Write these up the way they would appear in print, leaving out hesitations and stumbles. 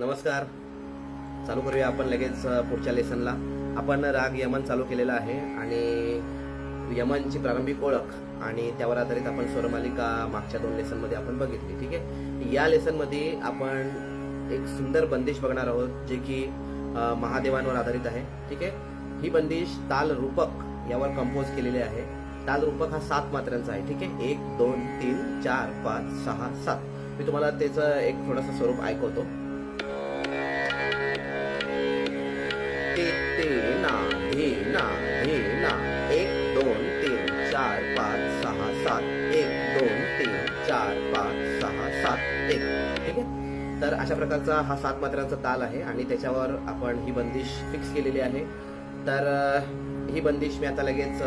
नमस्कार. चालू करूया आपण लगेच पुढच्या लेसनला. आपण राग यमन चालू केलेला आहे आणि यमनची प्रारंभिक ओळख आणि त्यावर आधारित आपण स्वरमालिका मागच्या 2 लेसनमध्ये आपण बघितली. ठीक आहे. या लेसनमध्ये आपण एक सुंदर बंदिश बघणार आहोत जे की महादेवांवर आधारित आहे. ठीक आहे. ही बंदिश ताल रूपक यावर कंपोज केलेली आहे. ताल रूपक हा 7 मात्रांचा आहे. ठीक आहे. 1 2 3 4 5 6 7. मी तुम्हाला त्याचं एक थोडंसं स्वरूप ऐकवतो. ना धे ना धे ना 1 2 3 4 5 6 7 1 2 3 4 5 6 7 1. ठीक आहे. तर अशा प्रकारचा हा 7 मात्रांचा ताल आहे आणि त्याच्यावर आपण ही बंदिश फिक्स केलेली आहे. तर ही बंदिश मी आता लगेच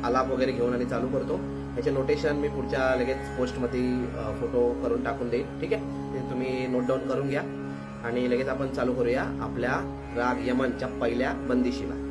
आलाप वगैरे घेऊन आणि चालू करतो. याचे नोटेशन मी पुढच्या लगेच पोस्टमध्ये फोटो करून टाकून देईन. ठीक आहे. ते तुम्ही नोट डाऊन करून घ्या आणि लगेच आपण चालू करूया आपल्या राग यमनच्या पहिल्या बंदिशीला.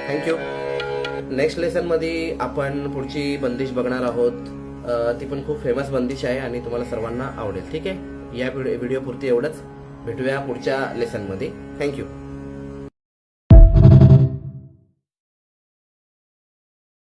थँक्यू. नेक्स्ट लेसन मध्ये आपण पुढची बंदिश बघणार आहोत. ती पण खूप फेमस बंदिश आहे आणि तुम्हाला सर्वांना आवडेल. ठीक आहे. या व्हिडिओ पुरती एवढंच. भेटूया पुढच्या लेसन मध्ये. थँक्यू.